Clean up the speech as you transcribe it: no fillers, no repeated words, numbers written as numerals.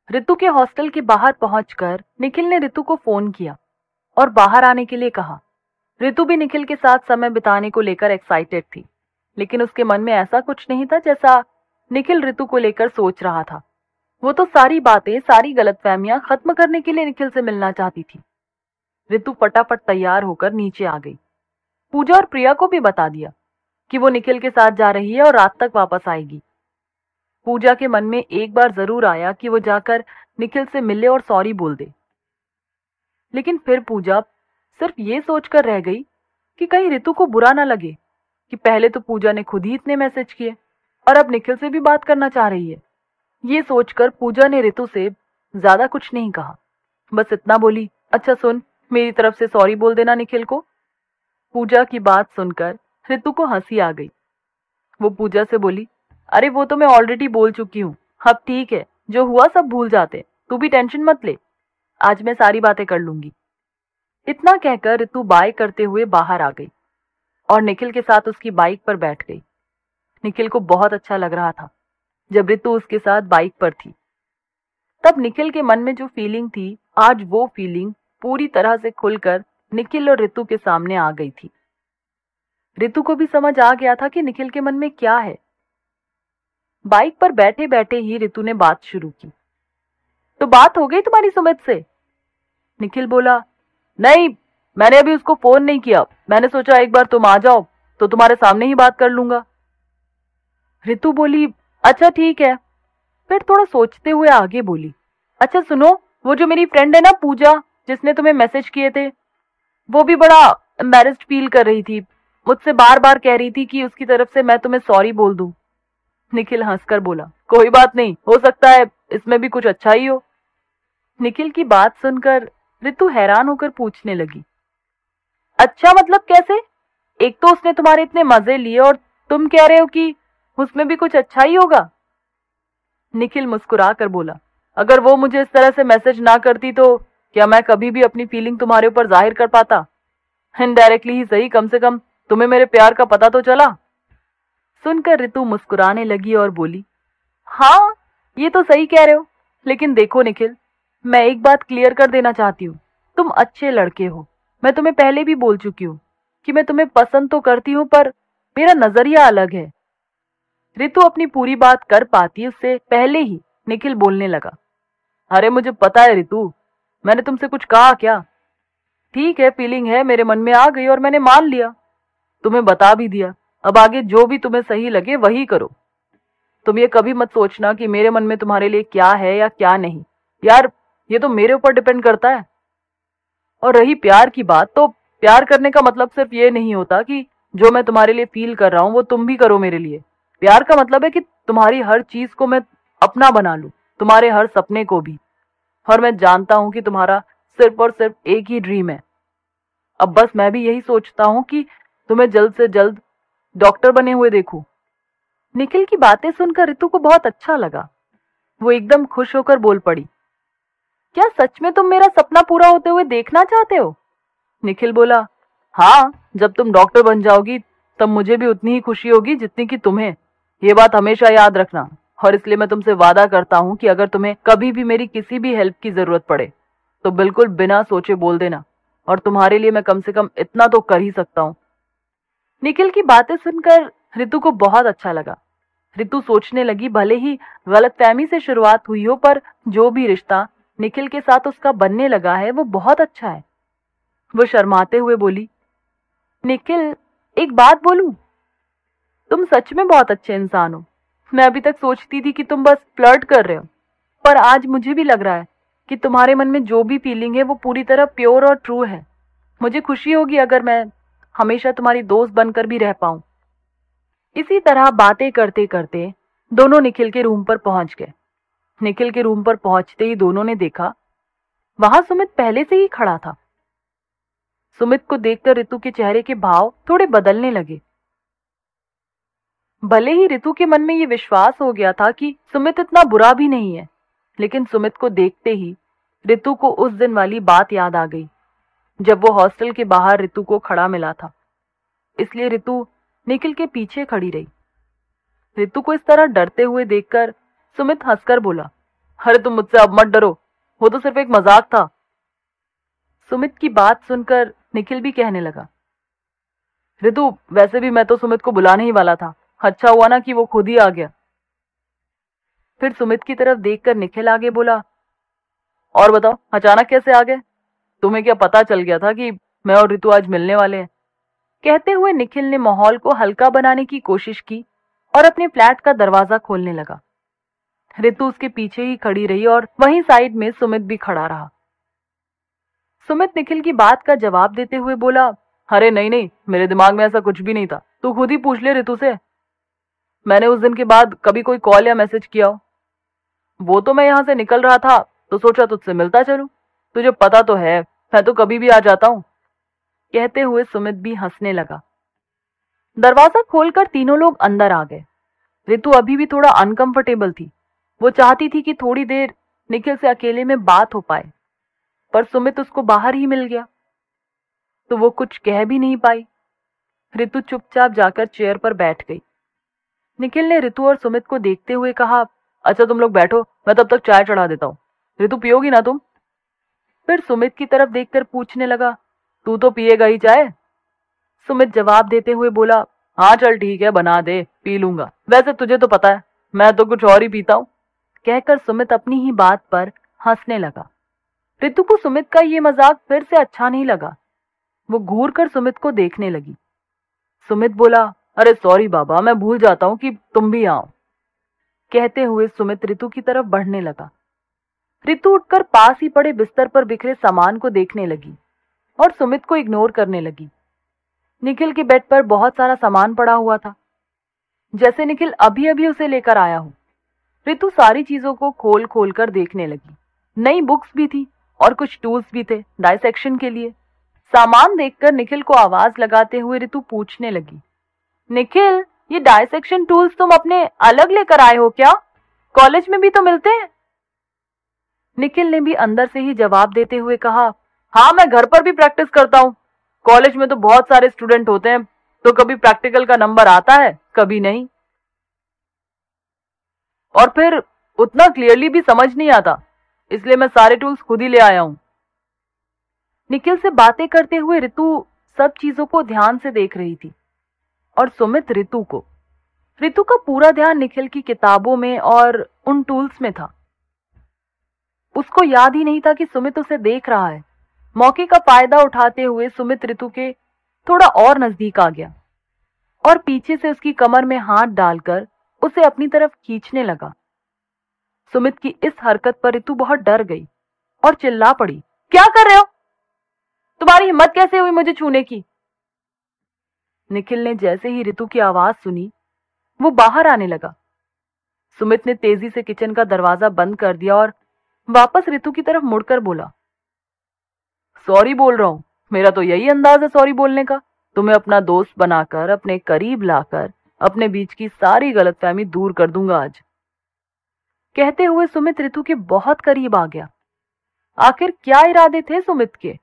ऋतु के हॉस्टल के बाहर पहुंचकर निखिल ने ऋतु को फोन किया और बाहर आने के लिए कहा। ऋतु भी निखिल के साथ समय बिताने को लेकर एक्साइटेड थी, लेकिन उसके मन में ऐसा कुछ नहीं था जैसा निखिल ऋतु को लेकर सोच रहा था। वो तो सारी बातें, सारी गलतफहमियां खत्म करने के लिए निखिल से मिलना चाहती थी। ऋतु फटाफट तैयार होकर नीचे आ गई। पूजा और प्रिया को भी बता दिया कि वो निखिल के साथ जा रही है और रात तक वापस आएगी। पूजा के मन में एक बार जरूर आया कि वो जाकर निखिल से मिले और सॉरी बोल दे, लेकिन फिर पूजा सिर्फ ये सोचकर रह गई कि कहीं ऋतु को बुरा ना लगे कि पहले तो पूजा ने खुद ही इतने मैसेज किए और अब निखिल से भी बात करना चाह रही है। ये सोचकर पूजा ने ऋतु से ज्यादा कुछ नहीं कहा, बस इतना बोली, अच्छा सुन, मेरी तरफ से सॉरी बोल देना निखिल को। पूजा की बात सुनकर ऋतु को हंसी आ गई। वो पूजा से बोली, अरे वो तो मैं ऑलरेडी बोल चुकी हूँ, अब ठीक है, जो हुआ सब भूल जाते, तू भी टेंशन मत ले, आज मैं सारी बातें कर लूंगी। इतना कहकर ऋतु बाय करते हुए बाहर आ गई और निखिल के साथ उसकी बाइक पर बैठ गई। निखिल को बहुत अच्छा लग रहा था जब ऋतु उसके साथ बाइक पर थी। तब निखिल के मन में जो फीलिंग थी, आज वो फीलिंग पूरी तरह से खुलकर निखिल और ऋतु के सामने आ गई थी। ऋतु को भी समझ आ गया था कि निखिल के मन में क्या है। बाइक पर बैठे बैठे ही ऋतु ने बात शुरू की, तो बात हो गई तुम्हारी सुमित से? निखिल बोला, नहीं, मैंने अभी उसको फोन नहीं किया, मैंने सोचा एक बार तुम आ जाओ तो तुम्हारे सामने ही बात कर लूंगा। ऋतु बोली, अच्छा ठीक है। फिर थोड़ा सोचते हुए आगे बोली, अच्छा सुनो, वो जो मेरी फ्रेंड है ना पूजा, जिसने तुम्हें मैसेज किए थे, वो भी बड़ा एम्बैरेस्ड फील कर रही थी, मुझसे बार बार कह रही थी कि उसकी तरफ से मैं तुम्हें सॉरी बोल दूं। निखिल हंसकर बोला, कोई बात नहीं, हो सकता है इसमें भी कुछ अच्छा ही हो। निखिल की बात सुनकर ऋतु हैरान होकर पूछने लगी, अच्छा मतलब कैसे? एक तो उसने तुम्हारे इतने मजे लिए और तुम कह रहे हो कि उसमें भी कुछ अच्छा ही होगा। निखिल मुस्कुरा कर बोला, अगर वो मुझे इस तरह से मैसेज ना करती तो क्या मैं कभी भी अपनी फीलिंग तुम्हारे ऊपर जाहिर कर पाता? इनडायरेक्टली ही सही, कम से कम तुम्हें मेरे प्यार का पता तो चला। सुनकर ऋतु मुस्कुराने लगी और बोली, हाँ ये तो सही कह रहे हो, लेकिन देखो निखिल, मैं एक बात क्लियर कर देना चाहती हूँ, तुम अच्छे लड़के हो। मैं तुम्हें पहले भी बोल चुकी हूँ कि मैं तुम्हें पसंद तो करती हूँ, पर मेरा नजरिया अलग है। ऋतु अपनी पूरी बात कर पाती उससे पहले ही निखिल बोलने लगा, अरे मुझे पता है ऋतु, मैंने तुमसे कुछ कहा क्या? ठीक है, फीलिंग है, मेरे मन में आ गई और मैंने मान लिया, तुम्हें बता भी दिया। अब आगे जो भी तुम्हें सही लगे वही करो। तुम ये कभी मत सोचना कि मेरे मन में तुम्हारे लिए क्या है या क्या नहीं। यार, ये तो मेरे ऊपर डिपेंड करता है। और रही प्यार की बात, तो प्यार करने का मतलब सिर्फ ये नहीं होता कि जो मैं तुम्हारे लिए फील कर रहा हूं वो तुम भी करो मेरे लिए। प्यार का मतलब है कि तुम्हारी हर चीज को मैं अपना बना लूं, तुम्हारे हर सपने को भी। और मैं जानता हूं कि तुम्हारा सिर्फ और सिर्फ एक ही ड्रीम है। अब बस मैं भी यही सोचता हूं कि तुम्हें जल्द से जल्द डॉक्टर बने हुए देखूं। निखिल की बातें सुनकर ऋतु को बहुत अच्छा लगा। वो एकदम खुश होकर बोल पड़ी, क्या सच में तुम मेरा सपना पूरा होते हुए देखना चाहते हो? निखिल बोला, हाँ, जब तुम डॉक्टर बन जाओगी तब मुझे भी उतनी ही खुशी होगी जितनी कि तुम्हें। ये बात हमेशा याद रखना। और इसलिए मैं तुमसे वादा करता हूं कि अगर तुम्हें कभी भी मेरी किसी भी हेल्प की जरूरत पड़े तो बिल्कुल बिना सोचे बोल देना, और तुम्हारे लिए मैं कम से कम इतना तो कर ही सकता हूं। निखिल की बातें सुनकर ऋतु को बहुत अच्छा लगा। ऋतु सोचने लगी, भले ही गलतफहमी से शुरुआत हुई हो, पर जो भी रिश्ता निखिल के साथ उसका बनने लगा है वो बहुत अच्छा है। वो शर्माते हुए बोली, निखिल एक बात बोलूं, तुम सच में बहुत अच्छे इंसान हो। मैं अभी तक सोचती थी कि तुम बस फ्लर्ट कर रहे हो, पर आज मुझे भी लग रहा है कि तुम्हारे मन में जो भी फीलिंग है वो पूरी तरह प्योर और ट्रू है। मुझे खुशी होगी अगर मैं हमेशा तुम्हारी दोस्त बनकर भी रह पाऊं। इसी तरह बातें करते करते दोनों निखिल के रूम पर पहुंच गए। निखिल के रूम पर पहुंचते ही दोनों ने देखा वहां सुमित पहले से ही खड़ा था। सुमित को देखकर ऋतु के चेहरे के भाव थोड़े बदलने लगे। भले ही ऋतु के मन में ये विश्वास हो गया था कि सुमित इतना बुरा भी नहीं है, लेकिन सुमित को देखते ही ऋतु को उस दिन वाली बात याद आ गई जब वो हॉस्टल के बाहर ऋतु को खड़ा मिला था। इसलिए ऋतु निखिल के पीछे खड़ी रही। ऋतु को इस तरह डरते हुए देखकर सुमित हंसकर बोला, अरे तुम मुझसे अब मत डरो, वो तो सिर्फ एक मजाक था। सुमित की बात सुनकर निखिल भी कहने लगा, ऋतु वैसे भी मैं तो सुमित को बुलाने ही वाला था, अच्छा हुआ ना कि वो खुद ही आ गया। फिर सुमित की तरफ देखकर निखिल आगे बोला, और बताओ अचानक कैसे आ गए? तुम्हें क्या पता चल गया था कि मैं और ऋतु आज मिलने वाले हैं? कहते हुए निखिल ने माहौल को हल्का बनाने की कोशिश की और अपने फ्लैट का दरवाजा खोलने लगा। ऋतु उसके पीछे ही खड़ी रही और वहीं साइड में सुमित भी खड़ा रहा। सुमित निखिल की बात का जवाब देते हुए बोला, अरे नहीं नहीं, मेरे दिमाग में ऐसा कुछ भी नहीं था, तू खुद ही पूछ ले ऋतु से। मैंने उस दिन के बाद कभी कोई कॉल या मैसेज किया हो? वो तो मैं यहां से निकल रहा था तो सोचा तुझसे मिलता चलूं, तुझे पता तो है मैं तो कभी भी आ जाता हूं। कहते हुए सुमित भी हंसने लगा। दरवाजा खोलकर तीनों लोग अंदर आ गए। ऋतु अभी भी थोड़ा अनकंफर्टेबल थी। वो चाहती थी कि थोड़ी देर निखिल से अकेले में बात हो पाए, पर सुमित उसको बाहर ही मिल गया तो वो कुछ कह भी नहीं पाई। ऋतु चुपचाप जाकर चेयर पर बैठ गई। निखिल ने ऋतु और सुमित को देखते हुए कहा, अच्छा तुम लोग बैठो, मैं तब तक चाय चढ़ा देता हूँ। ऋतु पियोगी ना तुम? फिर सुमित की तरफ देखकर पूछने लगा, तू तो पिएगा ही चाय? सुमित जवाब देते हुए बोला, हाँ चल ठीक है, बना दे, पी लूंगा, वैसे तुझे तो पता है मैं तो कुछ और ही पीता हूँ। कहकर सुमित अपनी ही बात पर हंसने लगा। ऋतु को सुमित का ये मजाक फिर से अच्छा नहीं लगा। वो घूर कर सुमित को देखने लगी। सुमित बोला, अरे सॉरी बाबा, मैं भूल जाता हूँ कि तुम भी आओ। कहते हुए सुमित ऋतु की तरफ बढ़ने लगा। ऋतु उठकर पास ही पड़े बिस्तर पर बिखरे सामान को देखने लगी और सुमित को इग्नोर करने लगी। निखिल के बेड पर बहुत सारा सामान पड़ा हुआ था, जैसे निखिल अभी अभी उसे लेकर आया हो। ऋतु सारी चीजों को खोल खोल कर देखने लगी। नई बुक्स भी थी और कुछ टूल्स भी थे डाइसेक्शन के लिए। सामान देखकर निखिल को आवाज लगाते हुए ऋतु पूछने लगी, निखिल ये डाइसेक्शन टूल्स तुम अपने अलग लेकर आए हो क्या? कॉलेज में भी तो मिलते हैं। निखिल ने भी अंदर से ही जवाब देते हुए कहा, हाँ मैं घर पर भी प्रैक्टिस करता हूँ, कॉलेज में तो बहुत सारे स्टूडेंट होते हैं तो कभी प्रैक्टिकल का नंबर आता है कभी नहीं, और फिर उतना क्लियरली भी समझ नहीं आता, इसलिए मैं सारे टूल्स खुद ही ले आया हूँ। निखिल से बातें करते हुए ऋतु सब चीजों को ध्यान से देख रही थी और सुमित ऋतु को। ऋतु का पूरा ध्यान निखिल की किताबों में और उन टूल्स में था। उसको याद ही नहीं था कि सुमित उसे देख रहा है। मौके का फायदा उठाते हुए सुमित ऋतु के थोड़ा और नजदीक आ गया और पीछे से उसकी कमर में हाथ डालकर उसे अपनी तरफ खींचने लगा। सुमित की इस हरकत पर ऋतु बहुत डर गई और चिल्ला पड़ी, क्या कर रहे हो? तुम्हारी हिम्मत कैसे हुई मुझे छूने की? निखिल ने जैसे ही ऋतु की आवाज सुनी वो बाहर आने लगा। सुमित ने तेजी से किचन का दरवाजा बंद कर दिया और वापस ऋतु की तरफ मुड़कर बोला, सॉरी बोल रहा हूं, मेरा तो यही अंदाज है सॉरी बोलने का, तुम्हें अपना दोस्त बनाकर अपने करीब लाकर अपने बीच की सारी गलतफहमी दूर कर दूंगा आज। कहते हुए सुमित ऋतु के बहुत करीब आ गया। आखिर क्या इरादे थे सुमित के?